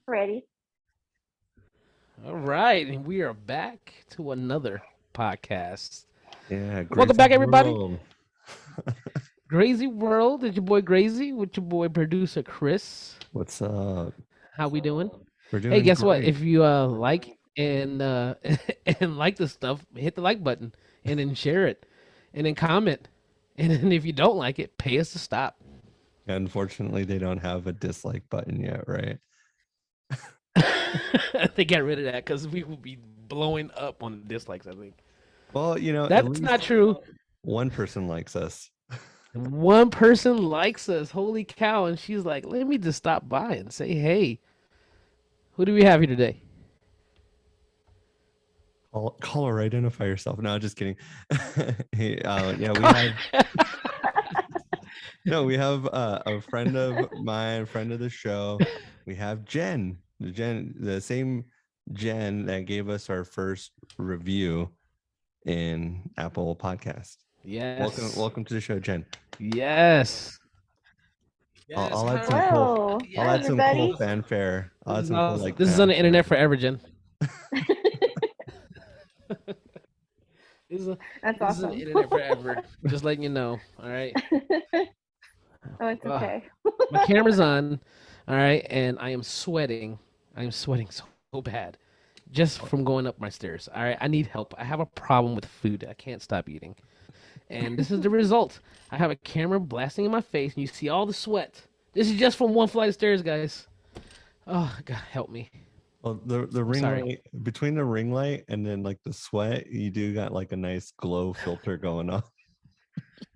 Ready? All right, and we are back to another podcast. Yeah, Welcome Grayzee back, everybody. World. Grayzee World. It's your boy Grayzee with your boy producer Chris. What's up? How we doing? We're Hey, doing guess what? great. If you like and and like the stuff, hit the like button and then share it, and then comment, and then if you don't like it, pay us to stop. Unfortunately, they don't have a dislike button yet, right? They got rid of that because we will be blowing up on dislikes. I think Well, at that's not least true. one person likes us. One person likes us. Holy cow. And she's like, let me just stop by and say, hey, who do we have here today? Call or identify yourself. No, just kidding. Hey, yeah, we have we have a friend of mine, friend of the show. We have Jenn, the same Jenn that gave us our first review in Apple Podcast. Yes. Welcome to the show, Jenn. Yes. Yes. I'll add some cool. Hello. Yeah, I'll Hi, add some cool everybody. fanfare. I'll add This is, some cool awesome. like. This is on the fanfare. internet forever, Jen. This is, That's this is on awesome. the internet forever. Just letting you know. All right. Oh, it's okay. My camera's on. All right. And I am sweating. I am sweating so bad just from going up my stairs. All right. I need help. I have a problem with food. I can't stop eating. And this is the result. I have a camera blasting in my face, and you see all the sweat. This is just from one flight of stairs, guys. Oh, God, help me. Well, the ring sorry. light, between the ring light and then like the sweat, you do got like a nice glow filter going on.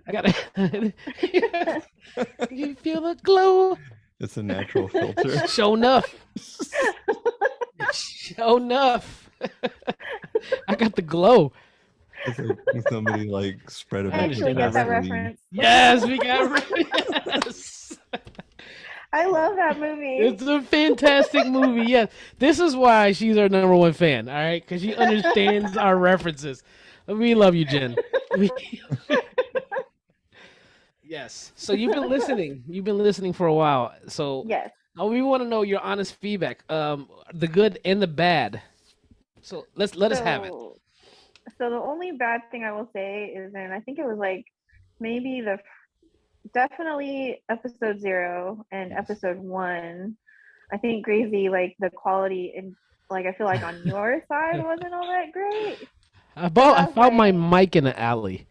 I gotta. You feel the glow? It's a natural filter. Show enough. Show enough. I got the glow. It's like somebody like spread a I bunch actually of get that Vaseline. reference. Yes, we got yes. I love that movie. It's a fantastic movie. Yes, this is why she's our number one fan. All right, because she understands our references. We love you, Jen. Yes. So you've been listening. You've been listening for a while. So Yes. we want to know your honest feedback, the good and the bad. So let us have it. So the only bad thing I will say is, and I think it was like maybe definitely episode 0 and episode 1. I think Grayzee, like the quality and like I feel like on your side wasn't all that great. I found my mic in the alley.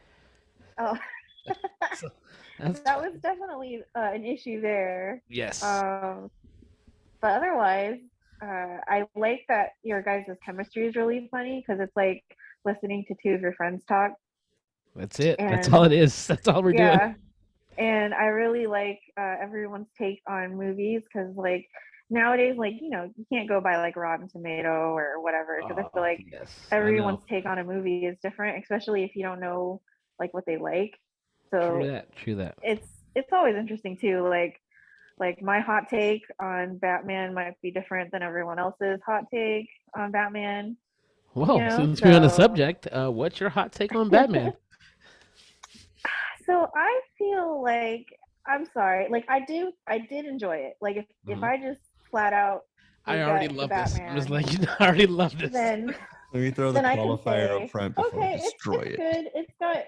Oh, So, that was definitely an issue there. Yes. But otherwise, I like that your guys' chemistry is really funny because it's like listening to two of your friends talk. That's it. That's all it is. That's all we're doing. And I really like everyone's take on movies because like nowadays, like, you can't go by like Rotten Tomato or whatever because I feel like everyone's take on a movie is different, especially if you don't know like what they like. So True that. It's always interesting too. Like my hot take on Batman might be different than everyone else's hot take on Batman. Well, since we're on the subject, what's your hot take on Batman? So I feel like, I'm sorry, like I did enjoy it. Like if I just flat out, I already love this. I'm just like, I already love this. Then let me throw the qualifier up front before we destroy it. Good. It's got,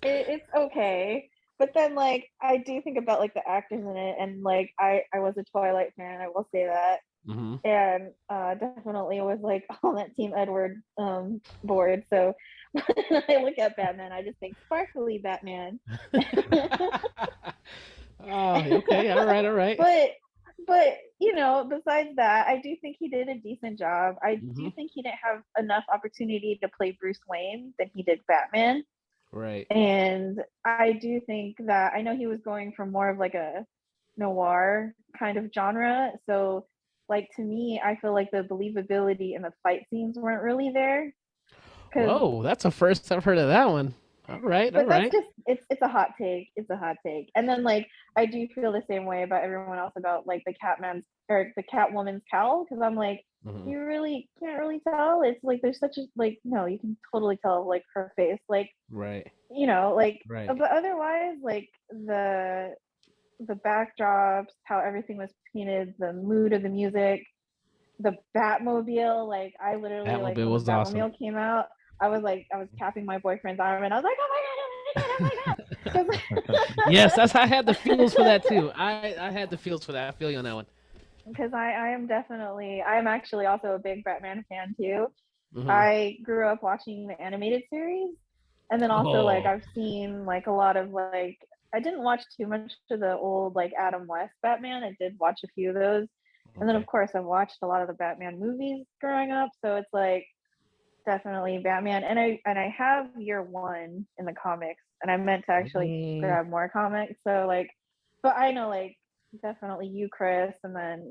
it's okay. But then like I do think about like the actors in it, and like I was a Twilight fan, I will say that. Mm-hmm. And definitely was like on that Team Edward board. So when I look at Batman, I just think sparkly Batman. Oh, okay, all right. But besides that, I do think he did a decent job. I do think he didn't have enough opportunity to play Bruce Wayne than he did Batman. Right. And I do think that I know he was going for more of like a noir kind of genre. So like to me, I feel like the believability in the fight scenes weren't really there. Whoa, that's the first I've heard of that one. All right. That's just it's a hot take. It's a hot take. And then like I do feel the same way about everyone else about like the Catwoman's cowl, because I'm like, you really can't really tell. It's like there's such a like no, you can totally tell like her face. Like right. Like right. But otherwise, like the the backdrops, how everything was painted, the mood of the music, the Batmobile. Like I literally like Batmobile when the was awesome. Batmobile came out, I was tapping my boyfriend's arm and I was like, oh my god, oh my god, oh my god. Yes, that's I had the feels for that too. I had the feels for that. I feel you on that one. Because I am actually also a big Batman fan too. Hmm. I grew up watching the animated series, and then also like Oh, I've seen like a lot of like I didn't watch too much of the old like Adam West Batman. I did watch a few of those, and then of okay. course I've watched a lot of the Batman movies growing up. So it's like definitely Batman, and I have year one in the comics, and I meant to actually Mm, grab more comics. So like, but I know like definitely you, Chris, and then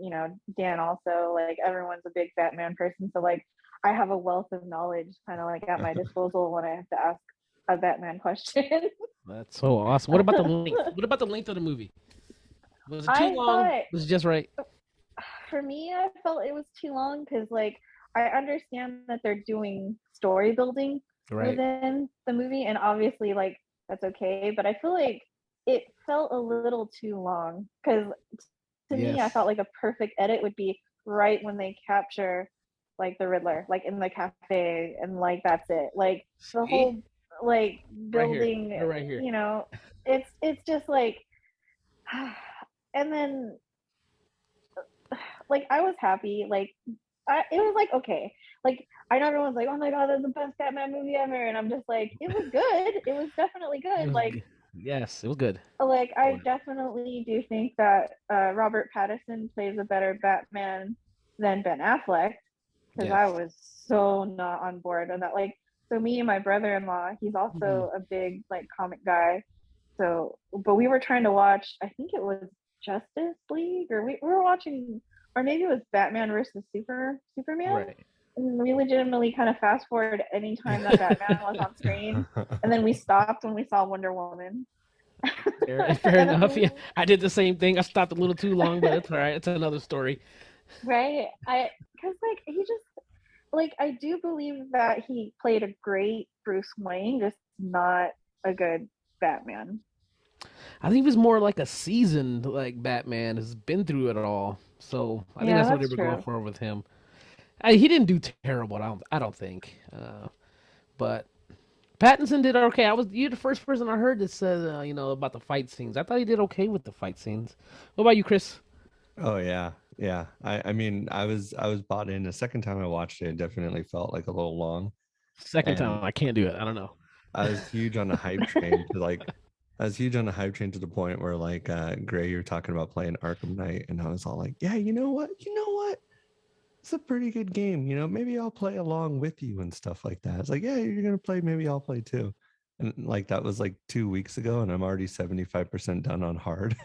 Dan also. Like everyone's a big Batman person, so like I have a wealth of knowledge kind of like at my disposal when I have to ask a Batman question. that's so awesome. What about the length? What about the length of the movie? Was it too I long? thought Was it just right? for me, I felt it was too long because like I understand that they're doing story building Right. within the movie, and obviously like that's okay. But I feel like it felt a little too long because to me, I felt Yes. like a perfect edit would be right when they capture like the Riddler, like in the cafe, and like that's it. Like the See? whole like Right here. building, Put it right here. it's just like, and then like I was happy. Like it was like okay. Like I know everyone's like, oh my god, that's the best Batman movie ever, and I'm just like, it was good. It was definitely It good. was yes, it was good. It I was. definitely do think that Robert Pattinson plays a better Batman than Ben Affleck because I Yes. was so not on board on that. Like, so me and my brother-in-law, he's Mhm. also a big like comic guy. So, but we were trying to watch. I think it was Justice League, or we were watching, or maybe it was Batman versus Superman. Right. And we legitimately kind of fast forward anytime that Batman was on screen, and then we stopped when we saw Wonder Woman. Fair enough. Yeah, I did the same thing. I stopped a little too long, but it's all right. It's another story. Right? Because like he just like I do believe that he played a great Bruce Wayne, just not a good Batman. I think he was more like a seasoned like Batman, has been through it all. So I think Yeah, that's what they that's were going true. for with him. He didn't do terrible. I don't think. But Pattinson did okay. You're the first person I heard that said about the fight scenes. I thought he did okay with the fight scenes. What about you, Chris? Oh yeah, yeah. I mean, I was bought in. The second time I watched it, it definitely felt like a little long, Second and time, I can't do it. I don't know. I was huge on the hype train to like. I was huge on the hype train to the point where like Gray, you're talking about playing Arkham Knight, and I was all like, yeah, you know what? You know what? It's a pretty good game. Maybe I'll play along with you and stuff like that. It's like, yeah, you're gonna play, maybe I'll play too. And like that was like 2 weeks ago, and I'm already 75% done on hard.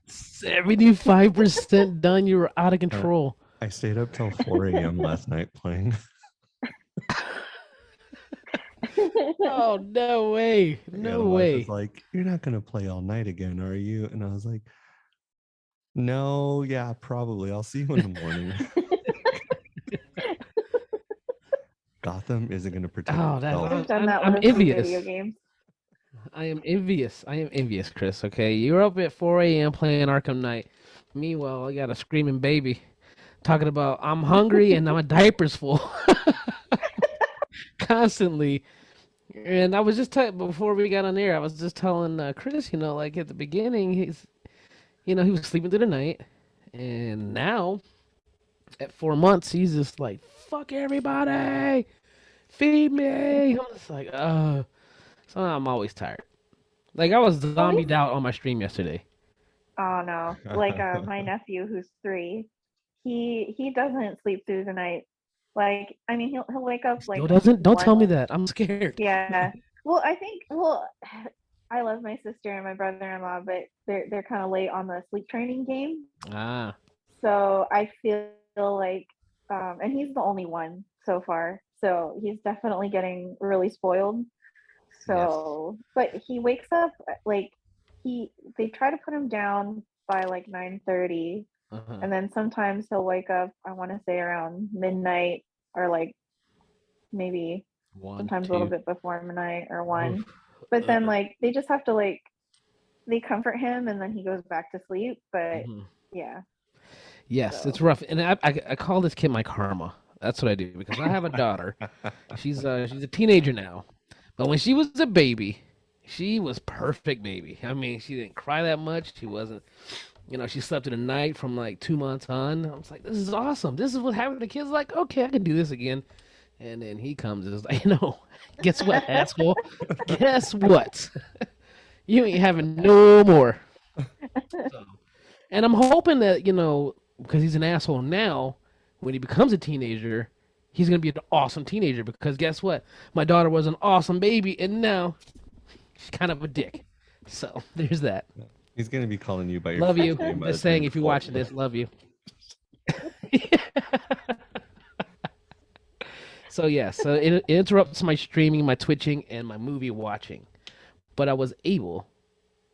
75% done. You were out of Uh, control. I stayed up till 4 a.m. last night playing. Oh no way! Yeah, the No wife was way! like, "You're not gonna play all night again, are you?" And I was like, "No, yeah, probably. I'll see you in the morning." Gotham isn't gonna protect Oh, that itself. I've done I'm that with I'm a few video envious. games. I am envious. I am envious, Chris. Okay, you're up at 4 a.m. playing Arkham Knight. Meanwhile, I got a screaming baby talking about I'm hungry and my diaper's full constantly. And I was just before we got on air, I was just telling Chris, like at the beginning, he was sleeping through the night, and now at 4 months, he's just like, "Fuck everybody, feed me." I'm just like, So I'm always tired. Like I was At least, zombied out on my stream yesterday. oh no, like my nephew who's 3, he doesn't sleep through the night. Like, I mean, he'll wake up He like still doesn't. Don't tell me one. that. I'm scared. Yeah. Well, I think I love my sister and my brother-in-law, but they're kind of late on the sleep training game. Ah, So I feel like, and he's the only one so far. So he's definitely getting really spoiled. yes. So, but he wakes up like they try to put him down by like 9:30, Uh-huh. and then sometimes he'll wake up, I want to say around midnight, or like maybe One, sometimes a little two. bit before midnight or 1. Oof. But then Uh, like they just have to like they comfort him and then he goes back to sleep. But Mhm. yeah, Yes, so it's rough, and I call this kid my karma. That's what I do because I have a daughter. She's a teenager now, but when she was a baby, she was perfect baby. I mean, she didn't cry that much. She wasn't, she slept in the night from like 2 months on. I was like, this is awesome. This is what having the kids like. Okay, I can do this again. And then he comes and is like, no, guess what, asshole? Guess what? You ain't having no more. So, and I'm hoping that, because he's an asshole now, when he becomes a teenager, he's going to be an awesome teenager because guess what? My daughter was an awesome baby and now she's kind of a dick. So there's that. He's gonna be calling you by your Love first you. name by the Just time saying, you're if you're 40. watching this, love you. So, yeah, so it interrupts my streaming, my twitching, and my movie watching. But I was able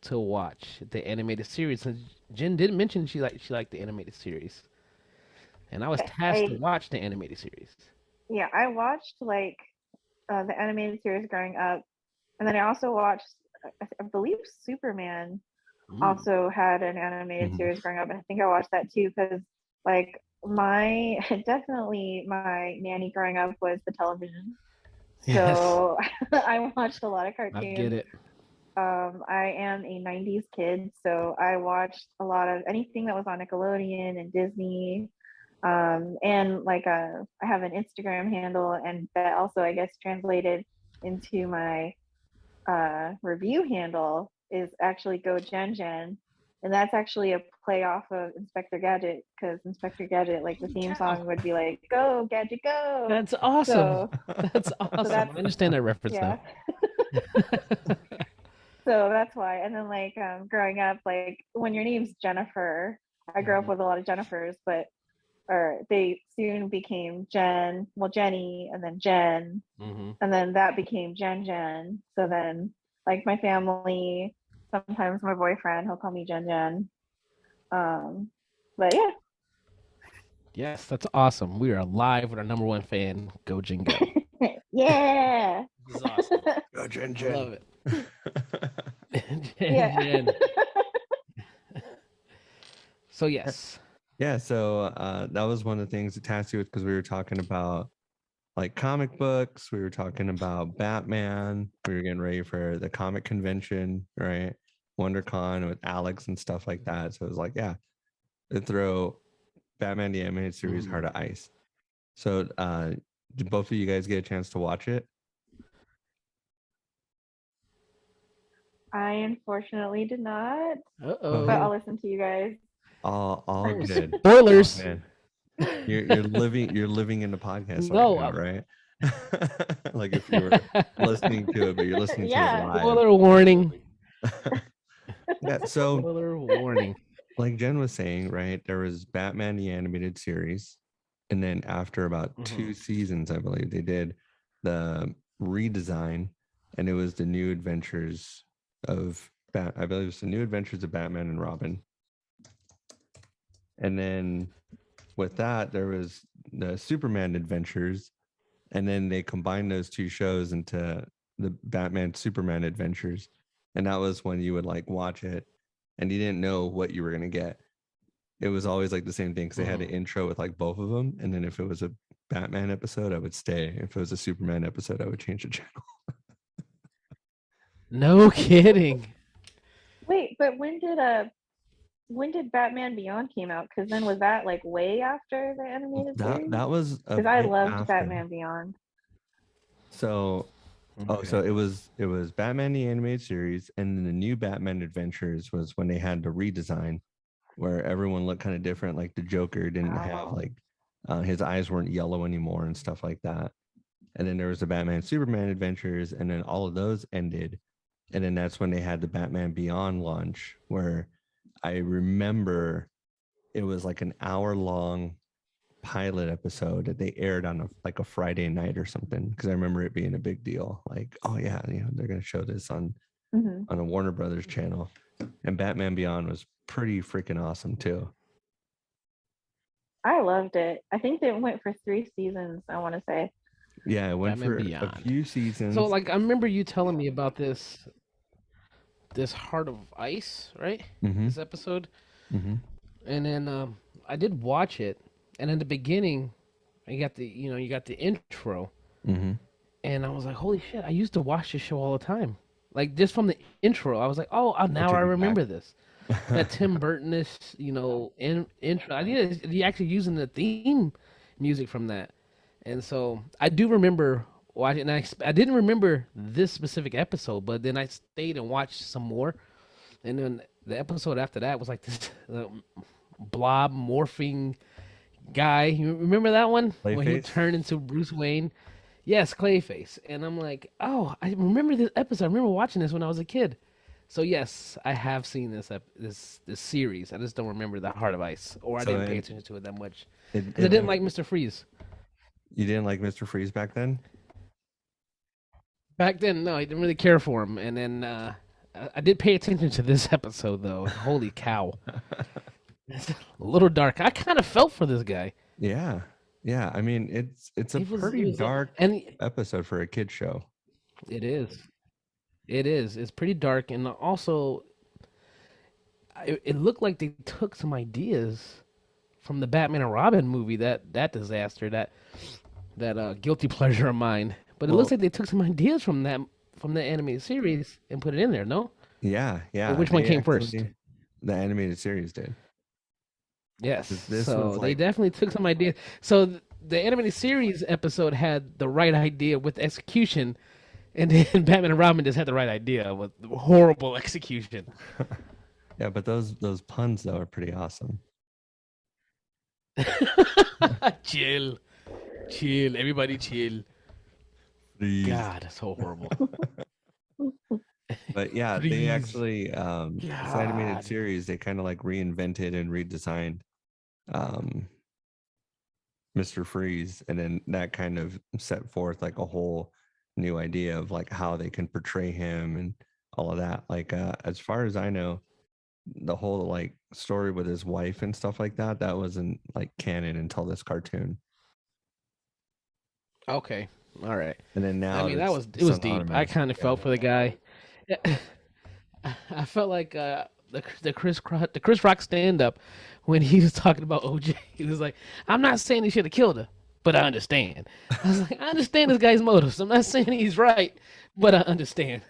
to watch the animated series. And Jen did mention she liked the animated series. And I was tasked to I watch the animated series. yeah, I watched like the animated series growing up, and then I also watched, I believe Superman Ooh. also had an animated Mhm. series growing up, and I think I watched that too because like my definitely my nanny growing up was the television, Yes, so I watched a lot of I get cartoons. it. I am a 90s kid, so I watched a lot of anything that was on Nickelodeon and Disney. And like I have an Instagram handle, and that also, I guess, translated into my review handle is actually Go Jen. And that's actually a play off of Inspector Gadget because Inspector Gadget, like the theme Cow. song would be like, Go Gadget, go. That's awesome. So, That's so awesome. that's, I understand that reference yeah. now. So that's why. And then like growing up, like when your name's Jennifer, I grew up Mhm. with a lot of Jennifers, but or they soon became Jen, well Jenny, and then Jen, Mhm. and then that became Jen. So then like my family, sometimes my boyfriend, he'll call me Jen. Um, but yeah, Yes, that's awesome. We are live with our number one fan, Go Jingo. yeah, This is awesome. Go, Jen, I love Jen. it. Jen, yeah. Jen. So yes. Yeah, so that was one of the things that tasked you with because we were talking about like comic books, we were talking about Batman, we were getting ready for the comic convention, right? WonderCon with Alex and stuff like that. So it was like, yeah, to throw Batman the Animated Series Heart of Ice. So did both of you guys get a chance to watch it? I unfortunately did not, Uh-oh. but I'll listen to you guys. All good. Spoilers. Man, you're living in the podcast No, right now, right? Like if you were listening to it, but you're listening to it Yeah. live. spoiler warning. Yeah, so Spoiler warning. like Jen was saying, right, there was Batman the Animated Series, and then after about 2 seasons, I believe they did the redesign, and it was the new adventures of I believe it's the new adventures of Batman and Robin. And then with that, there was the Superman Adventures, and then they combined those two shows into the Batman Superman Adventures, and that was when you would like watch it, and you didn't know what you were gonna get. It was always like the same thing because they had an intro with like both of them, and then if it was a Batman episode, I would stay. If it was a Superman episode, I would change the channel. No kidding. Wait, but when did Batman Beyond came out? Because then was that like way after the animated series? That was a Because I bit loved after. Batman Beyond. So so it was Batman the Animated Series, and then the new Batman Adventures was when they had the redesign where everyone looked kind of different. Like the Joker didn't have Oh. like his eyes weren't yellow anymore and stuff like that. And then there was the Batman Superman Adventures, and then all of those ended. And then that's when they had the Batman Beyond launch, where I remember it was like an hour long pilot episode that they aired on like a Friday night or something. Because I remember it being a big deal. Like, oh yeah, they're gonna show this on a Warner Brothers channel. And Batman Beyond was pretty freaking awesome too. I loved it. I think it went for 3 seasons, I want to say. Yeah, it went Batman for Beyond. a few seasons. So like I remember you telling me about this. this Heart of Ice, right? Mm-hmm. This episode, Mm-hmm. and then I did watch it, and in the beginning, you got the intro, Mm-hmm. and I was like, holy shit! I used to watch this show all the time. Like just from the intro, I was like, oh, It now I took you back. remember this. That Tim Burton intro. I think he actually using the theme music from that, and so I do remember watching. And I didn't remember this specific episode, but then I stayed and watched some more, and then the episode after that was like this blob morphing guy. You remember that one when he would Clayface. turn into Bruce Wayne? Yes, Clayface. And I'm like, oh, I remember this episode. I remember watching this when I was a kid. So yes, I have seen this series. I just don't remember the Heart of Ice, or I So didn't pay attention to it that much it, because I it didn't like Mr. Freeze you didn't like Mr. Freeze back then? back then. No, I didn't really care for him. And then I did pay attention to this episode though. Holy cow, it's a little dark. I kind of felt for this guy. Yeah. Yeah. I mean, it's a It was, pretty dark and episode for a kid show. it is. It is. It's pretty dark, and also it looked like they took some ideas from the Batman and Robin movie, that disaster, that guilty pleasure of mine. But it looks Well, like they took some ideas from the animated series and put it in there. No, yeah, or yeah. which one They came first? actually the animated series did. Yes, This was so they like definitely took some ideas. So the animated series episode had the right idea with execution, and then Batman and Robin just had the right idea with horrible execution. yeah, but those puns though are pretty awesome. Chill, chill, everybody chill. Please. God, that's so horrible. But yeah, they Please. actually this animated God. series they kind of like reinvented and redesigned um Mr. Freeze, and then that kind of set forth like a whole new idea of like how they can portray him and all of that. Like as far as I know, the whole like story with his wife and stuff like that, that wasn't like canon until this cartoon. Okay, all right. And then I now mean, it was it's on deep. I automatic. kind of felt for the guy. I felt like the Chris Rock stand up when he was talking about OJ. He was like, "I'm not saying he should have killed her, but I understand." I was like, "I understand this guy's motives. I'm not saying he's right, but I understand."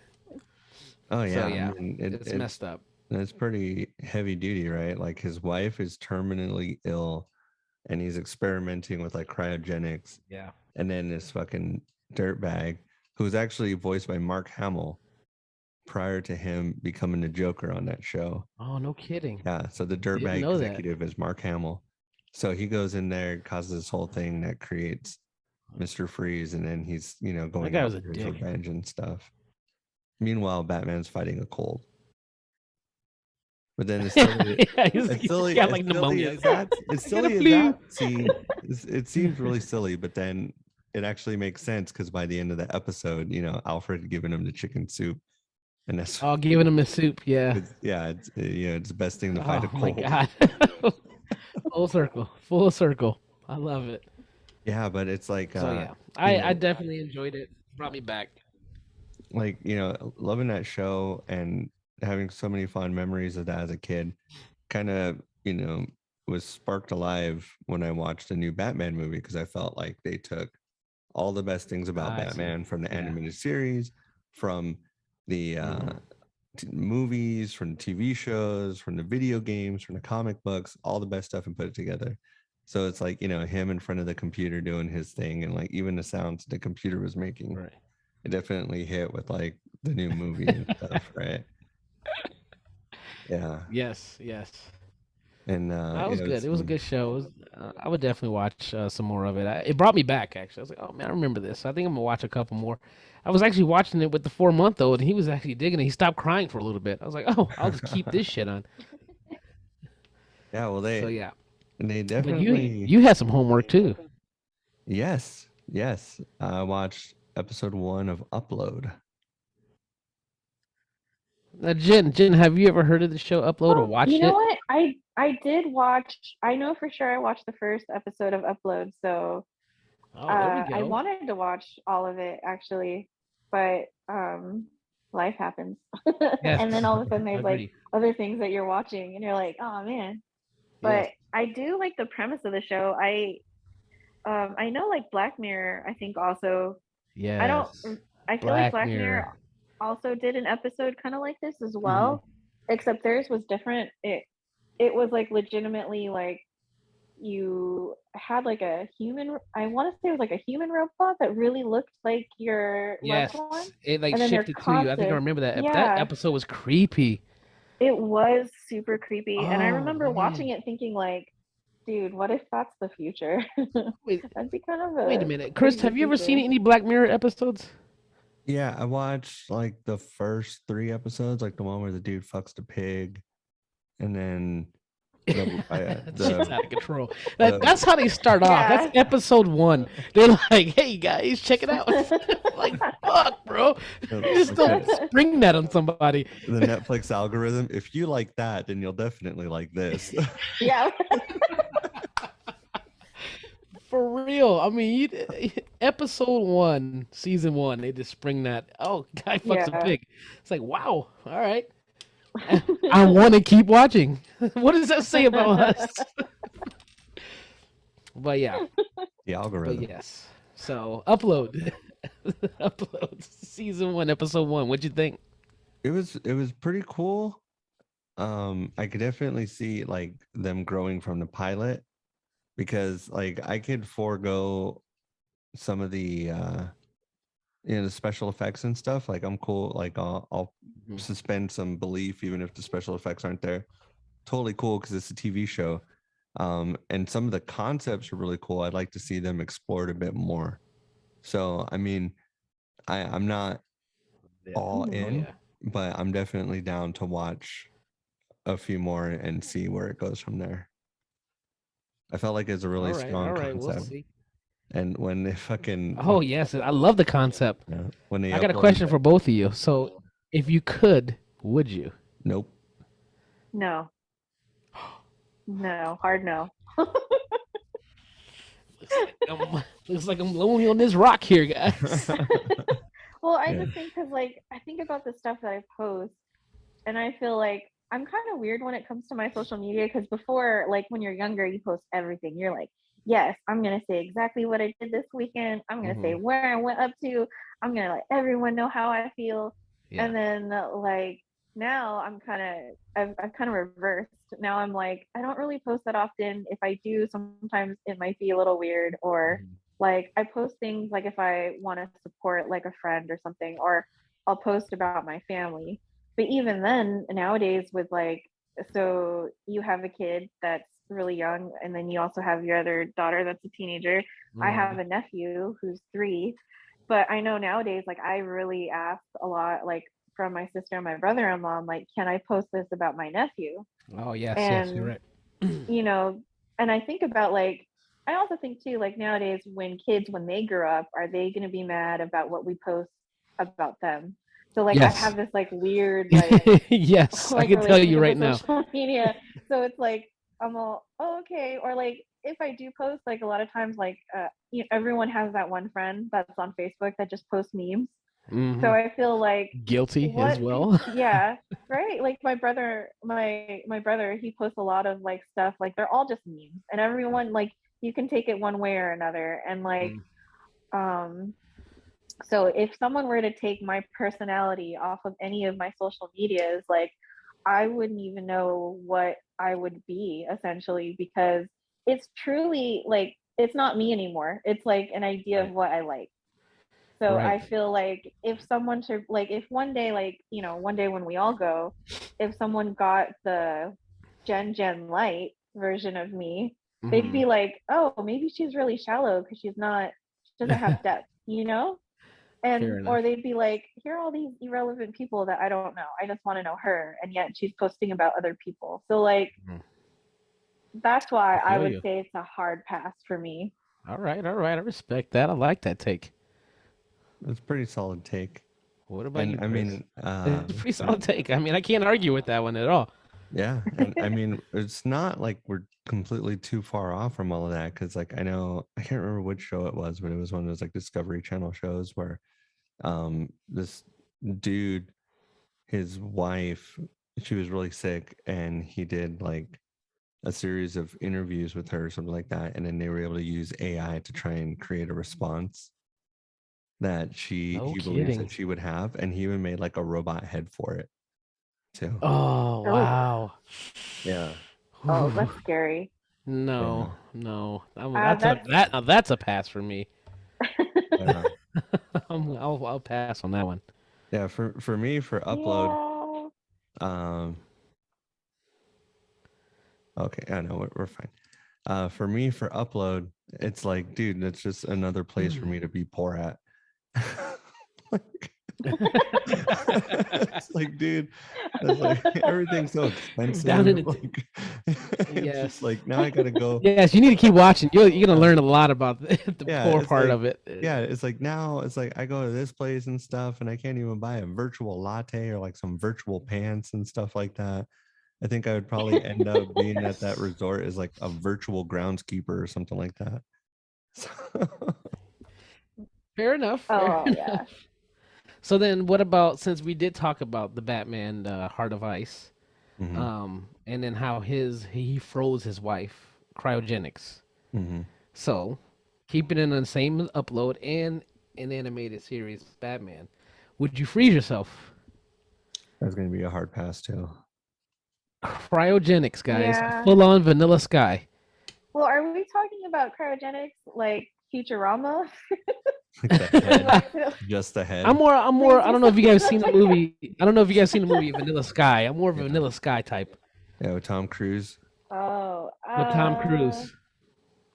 Oh yeah, So yeah, I mean it's messed up. it's pretty heavy duty, right? Like his wife is terminally ill and he's experimenting with like cryogenics, Yeah. and then this fucking dirtbag who's actually voiced by Mark Hamill prior to him becoming the Joker on that show. Oh, no kidding. Yeah, so the Didn't dirtbag know that. executive is Mark Hamill. So he goes in there, causes this whole thing that creates Mr. Freeze, and then he's going guy out was a for his dick. revenge and stuff. Meanwhile, Batman's fighting a cold. But then it's silly. Yeah, It's silly. got As like silly pneumonia. as that. It's I got a silly as flu. that scene. It seems really silly, but then it actually makes sense because by the end of the episode, Alfred had given him the chicken soup, and that's Oh, giving him the soup. Yeah. it's the best thing to fight a Oh my cold. god. Full circle. Full circle. I love it. Yeah, but it's like So yeah, you I know, definitely enjoyed it. Brought me back. like loving that show and having so many fond memories of that as a kid kind of was sparked alive when I watched the new Batman movie, because I felt like they took all the best things about I see. Batman from the Yeah. animated series, from the movies, from the TV shows, from the video games, from the comic books, all the best stuff, and put it together. So it's like him in front of the computer doing his thing, and like even the sounds the computer was making, Right. it definitely hit with like the new movie and stuff, right? Yeah, Yes. Yes. and That was good. It was a good show. It was, I would definitely watch some more of it. It brought me back actually. I was like, oh man, I remember this. I think I'm gonna watch a couple more. I was actually watching it with the 4-month-old, and he was actually digging it. He stopped crying for a little bit. I was like, oh, I'll just keep this shit on. Yeah, well, So yeah, they but definitely you had some homework too. yes. I watched episode 1 of Upload. Now, Jen, have you ever heard of the show Upload or watched You know it? what? I did watch. I know for sure I watched the first episode of Upload. So Oh, there we I go. wanted to watch all of it actually, but life happens. Yes. And then all of a sudden there's like Agree. other things that you're watching and you're like, oh man. Yes. But I do like the premise of the show. I know like Black Mirror, I think also I don't Yes. I feel like Black Black Mirror Mirror. also did an episode kind of like this as Mm-hmm. well, except theirs was different. It was like legitimately like you had like a human, I want to say it was like a human robot that really looked like your loved Yes. one. It like And then their shifted to you. I think I conscious, remember that. That yeah, episode was creepy. it was super creepy. And I Oh remember watching man. it thinking like, dude, what if that's the future? Wait, That'd be kind of wait a a minute. Chris, crazy have you ever seen future. any Black Mirror episodes? Yeah, I watched like the first 3 episodes, like the one where the dude fucks the pig, and then Shit's out of control. the- That's how they start off. That's Yeah. episode 1. They're like, "Hey guys, check it out." Like, fuck, bro. You just don't spring that on somebody. the Netflix algorithm. If you like that, then you'll definitely like this. Yeah. For real. I mean, episode 1, season 1, they just spring that. Oh, guy fucks a Yeah. pig. It's like, wow. All right. I want to keep watching. What does that say about us? But yeah. The algorithm. But yes. So upload. Upload season 1, episode 1. What'd you think? It was pretty cool. I could definitely see like them growing from the pilot, because like I could forego some of the the special effects and stuff. Like I'm cool. Like I'll Mhm. suspend some belief even if the special effects aren't there. Totally cool because it's a TV show. And some of the concepts are really cool. I'd like to see them explored a bit more. So I mean, I'm not all in, Yeah. but I'm definitely down to watch a few more and see where it goes from there. I felt like it's a really strong All right. concept. We'll see. And when they fucking Oh yes, I love the concept. when they I got a uploaded question that- for both of you. So, if you could, would you? Nope. No. No, hard no. Looks like I'm lonely on this rock here, guys. Well, I Yeah. just think because like I think about the stuff that I post, and I feel like I'm kind of weird when it comes to my social media, because before, like when you're younger, you post everything. You're like, yes, I'm gonna say exactly what I did this weekend. I'm gonna say where I went up to. I'm gonna let everyone know how I feel. Yeah. And then like now I'm I've kind of reversed. Now I'm like, I don't really post that often. If I do, sometimes it might be a little weird, or like I post things like if I want to support like a friend or something, or I'll post about my family. But even then, nowadays with like, so you have a kid that's really young, and then you also have your other daughter that's a teenager. I have a nephew who's 3, but I know nowadays, like I really ask a lot, like from my sister and my brother-in-law, I'm like, can I post this about my nephew? Oh yes, And yes, you're right. you know, and I think about like, I also think too, like nowadays when kids, when they grow up, are they going to be mad about what we post about them? So like Yes. I have this like weird like Yes, I like can tell you relationship right with now. social media. So it's like I'm all, oh, okay, or like if I do post, like a lot of times like everyone has that one friend that's on Facebook that just posts memes. Mhm. So I feel like Guilty what as well. yeah, right, like my brother, he posts a lot of like stuff, like they're all just memes, and everyone, like you can take it one way or another, and like so if someone were to take my personality off of any of my social medias, like I wouldn't even know what I would be essentially, because it's truly like it's not me anymore. It's like an idea of what I like. So Right. I feel like if someone should, like if one day, like one day when we all go, if someone got the Jenn light version of me, they'd be like, oh, maybe she's really shallow because she doesn't have depth, Fair and enough. or they'd be like, here are all these irrelevant people that I don't know. I just want to know her, and yet she's posting about other people. So like that's why I feel would you. say it's a hard pass for me. All right. I respect that. I like that take. It's a pretty solid take. What about you, I Chris? mean, It's a pretty solid take. I mean, I can't argue with that one at all. yeah, and I mean, it's not like we're completely too far off from all of that, because like I know I can't remember which show it was, but it was one of those like Discovery Channel shows where this dude his wife, she was really sick, and he did like a series of interviews with her, something like that, and then they were able to use AI to try and create a response that No he believes kidding. that she would have, and he even made like a robot head for it too. Oh, Oh, wow. Yeah. oh, Ooh, that's scary. no, Yeah. no. That's That's a pass for me. Yeah. I'll pass on that one. Yeah. For me, for upload, yeah. um, okay, I know we're fine. For me, for upload, it's like, dude, that's just another place for me to be poor at. Like, it's like, dude, it's like everything's so Down in expensive. it. Like, it's just Yes. like now I gotta go. Yes, you need to keep watching. You're gonna learn a lot about the Yeah, poor it's part like, of it. yeah, it's like now it's like I go to this place and stuff, and I can't even buy a virtual latte or like some virtual pants and stuff like that. I think I would probably end up being at that resort as like a virtual groundskeeper or something like that. So, Fair enough. Fair Oh enough. yeah. So then, what about, since we did talk about the Batman, Heart of Ice, mhm, and then how he froze his wife, cryogenics. mhm. So, keeping it in the same upload and an animated series, Batman, would you freeze yourself? That's gonna be a hard pass too. Cryogenics, guys, Yeah. full on Vanilla Sky. Well, are we talking about cryogenics like Futurama? Like the head, Like, no, just the head. I'm more. please I do don't know if you guys something seen the like movie. I don't know if you guys seen the movie Vanilla Sky. I'm more of a Yeah, Vanilla Sky type yeah, with Tom Cruise. that. Oh, with Tom Cruise,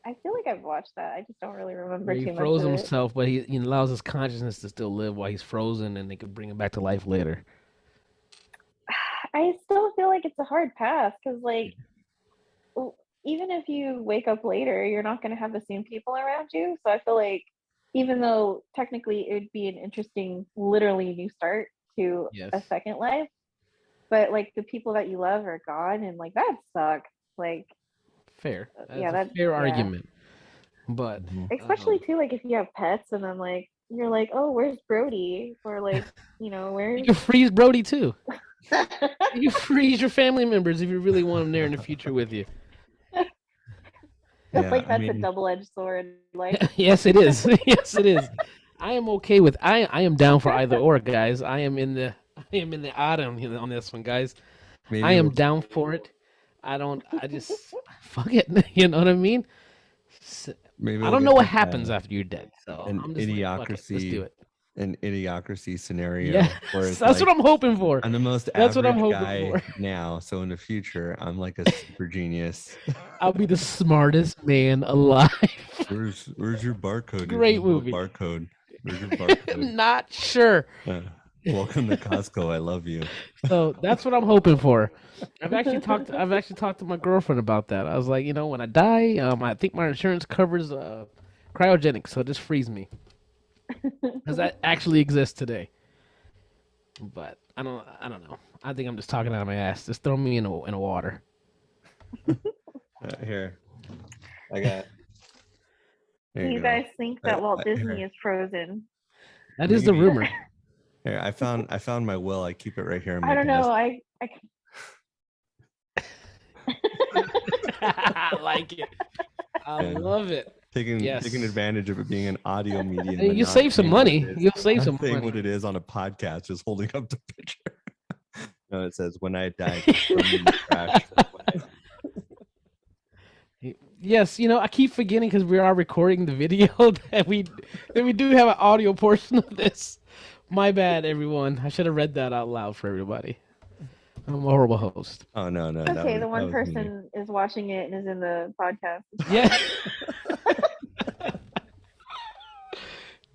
I feel like I've watched that. I just don't really remember where he too much froze of it. himself, but he allows his consciousness to still live while he's frozen, and they could bring him back to life later. I still feel like it's a hard pass because, like, even if you wake up later, you're not going to have the same people around you. So I feel like even though technically it would be an interesting, literally new start to Yes, a second life, but like the people that you love are gone, and like that sucks. Like, fair. yeah, That's a that, fair yeah. argument, but Mhm. Especially too, like if you have pets, and then like you're like, oh, where's Brody? Or like, you where's can freeze Brody too. You can freeze your family members if you really want them there in the future with you. Yeah, like I that's a mean, double-edged sword. Like, Yes, it is. Yes, it is. I am okay with. I am down for either or, guys. I am in the autumn on this one, guys. I maybe am we'll down for it. I don't. I just fuck it. You know what I mean? maybe I we'll don't know get what like happens after you're dead, so an I'm just like, fuck it. Let's do idiocracy it. an idiocracy scenario where Yes, it's that's what like I'm hoping for. I'm the most That's what I'm average hoping guy for. now, so in the future I'm like a super genius. I'll be the smartest man alive. Where's your barcode? There's Great no movie. barcode. Where's your barcode? Not sure. Uh, welcome to Costco. I love you. So that's what I'm hoping for. I've actually talked to my girlfriend about that. I was like, when I die, I think my insurance covers cryogenics, so just freeze me, because that actually exists today. But I don't know. I think I'm just talking out of my ass. Just throw me in a water. Here, I got. There you you go. guys think that Walt Disney Here, is frozen? That is the maybe. rumor. Here, I found my will. I keep it right here on I my don't know. desk. I like it. I Yeah. love it. Taking Yes. advantage of it being an audio medium. Hey, and you not save some saying what money. it is. You'll save Not some saying money. what it is on a podcast, just holding up the picture. No, it says when I die, just throw me in the trash. Yes, I keep forgetting because we are recording the video that we do have an audio portion of this. My bad, everyone. I should have read that out loud for everybody. I'm a horrible host. Oh no, that Okay, was, the one that was me. person is watching it and is in the podcast. Yeah.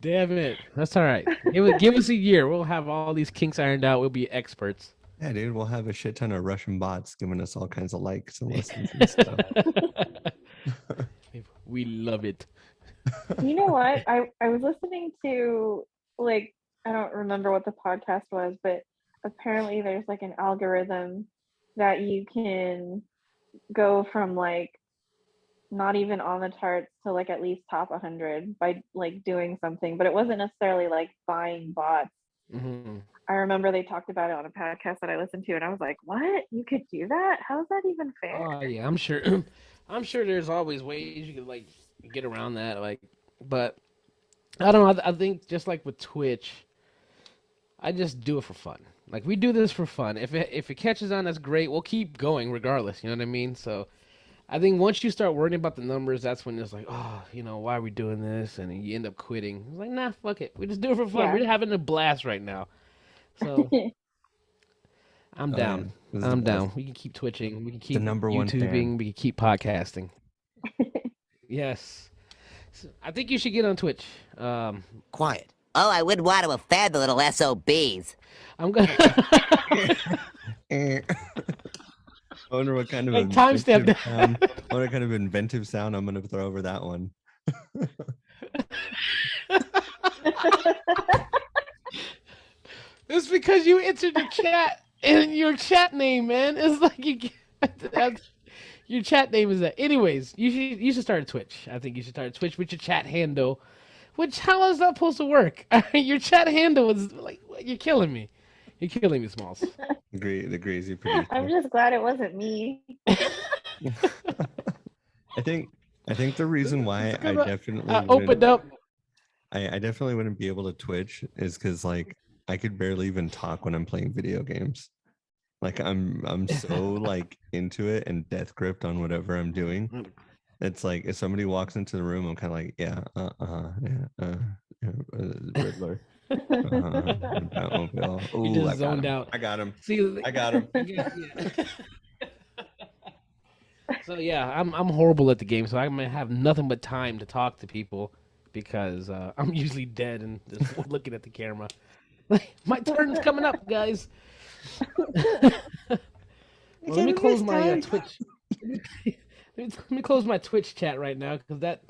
Damn it. That's all right. Give us a year. We'll have all these kinks ironed out. We'll be experts. Yeah, dude, we'll have a shit ton of Russian bots giving us all kinds of likes and listens and stuff. We love it. You know what? I was listening to, like, I don't remember what the podcast was, but apparently there's like an algorithm that you can go from like not even on the charts to like at least top 100 by like doing something, but it wasn't necessarily like buying bots. Mm-hmm. I remember they talked about it on a podcast that I listened to, and I was like, "What? You could do that? How is that even fair?" Oh yeah, I'm sure. I'm sure there's always ways you could like get around that. Like, but I don't know. I think just like with Twitch, I just do it for fun. Like we do this for fun. If it catches on, that's great. We'll keep going regardless. You know what I mean? So I think once you start worrying about the numbers, that's when it's like, oh, why are we doing this? And you end up quitting. It's like, nah, fuck it. We just do it for fun. Yeah. We're having a blast right now. So I'm Oh, yeah. down. This is the I'm best. down. We can keep twitching. We can The keep number one fan. YouTubing. We can keep podcasting. Yes. So I think you should get on Twitch. Quiet. Oh, I wouldn't want to offend the little SOBs. I'm gonna I wonder what kind of Hey, timestamp inventive sound. I wonder what kind of inventive sound I'm gonna throw over that one. It's because you entered the chat and your chat name, man. It's like your chat name is that. Anyways, you should start a Twitch. I think you should start a Twitch with your chat handle. Which how is that supposed to work? Your chat handle is like you're killing me. You're killing me, Smalls. The Grayzee producer. I'm just glad it wasn't me. I think the reason why I definitely opened up. I definitely wouldn't be able to Twitch is because like I could barely even talk when I'm playing video games. Like I'm so like into it and death gripped on whatever I'm doing. It's like if somebody walks into the room, I'm kind of like, Riddler. Batmobile. You Ooh, just zoned out. I got him. See, I got him. So yeah, I'm horrible at the game, so I might have nothing but time to talk to people because I'm usually dead and just looking at the camera. Like my turn's coming up, guys. Well, let me close my Twitch. Let me close my Twitch chat right now because that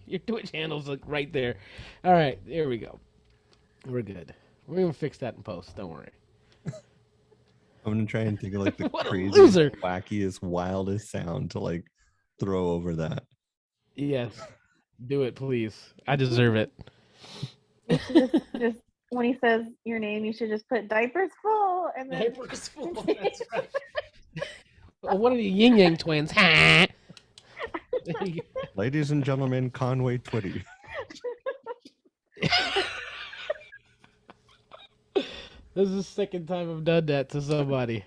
your Twitch handle's like right there. All right, there we go. We're good. We're gonna fix that in post. Don't worry. I'm gonna try and think of like the What a craziest, loser. wackiest, wildest sound to like throw over that. Yes, do it, please. I deserve it. You should just when he says your name, you should just put diapers full and then Diapers full. That's right. One of the Yin Yang twins. There you go. Ladies and gentlemen, Conway Twitty. This is the second time I've done that to somebody.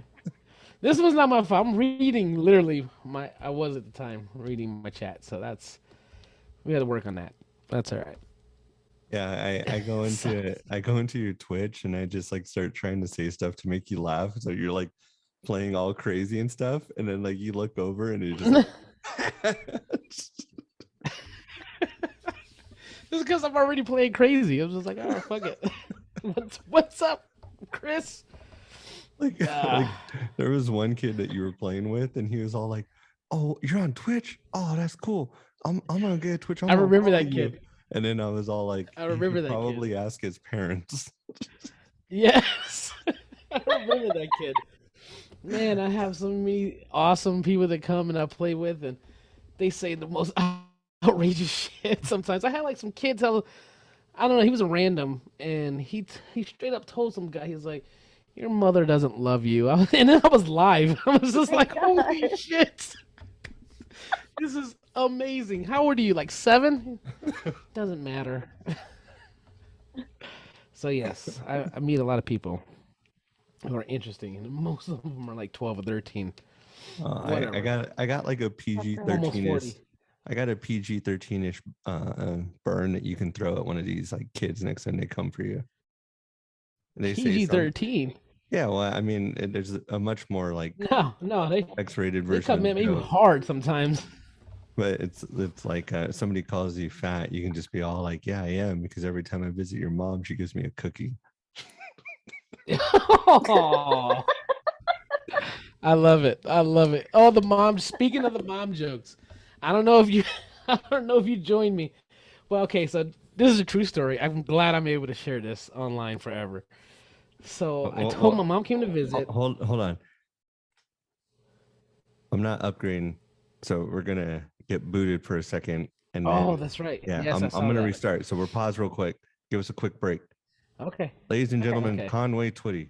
This was not my fault. I'm reading literally I was at the time reading my chat, so we had to work on that. That's all right. Yeah, I go into your Twitch and I just like start trying to say stuff to make you laugh. So you're like playing all crazy and stuff, and then like you look over and you're just like, This is because I'm already playing crazy. I was just like, oh fuck it. What's up, Chris? like there was one kid that you were playing with, and he was all like, "Oh, you're on Twitch? Oh, that's cool. I'm gonna get a Twitch." I remember that kid. And then I was all like, I remember that probably kid. ask his parents. Yes. I remember that kid. Man, I have so many awesome people that come and I play with, and they say the most outrageous shit sometimes. I had like some kid tell, I don't know, he was a random, and he straight up told some guy, he's like, your mother doesn't love you. And then I was live. I was just like, holy shit. This is amazing. How old are you? Like 7? Doesn't matter. So yes, I meet a lot of people who are interesting, and most of them are like 12 or 13. I got like a PG Almost 13ish. 40. I got a PG 13ish burn that you can throw at one of these like kids next time they come for you. They say PG something. 13. Yeah, well, I mean, there's a much more like No, they X-rated they version. come of at the me joke. hard sometimes. But it's like somebody calls you fat, you can just be all like, "Yeah, I am," because every time I visit your mom, she gives me a cookie. Oh, I love it. I love it. Oh, the mom. Speaking of the mom jokes, I don't know if you joined me. Well, okay, so this is a true story. I'm glad I'm able to share this online forever. So I told my mom came to visit. Hold on. I'm not upgrading, so we're gonna get booted for a second, and then Oh, that's right. yeah, Yes, I'm I saw gonna that. restart. So we're pause real quick. Give us a quick break. Okay. Ladies and Okay. gentlemen, Okay. Conway Twitty.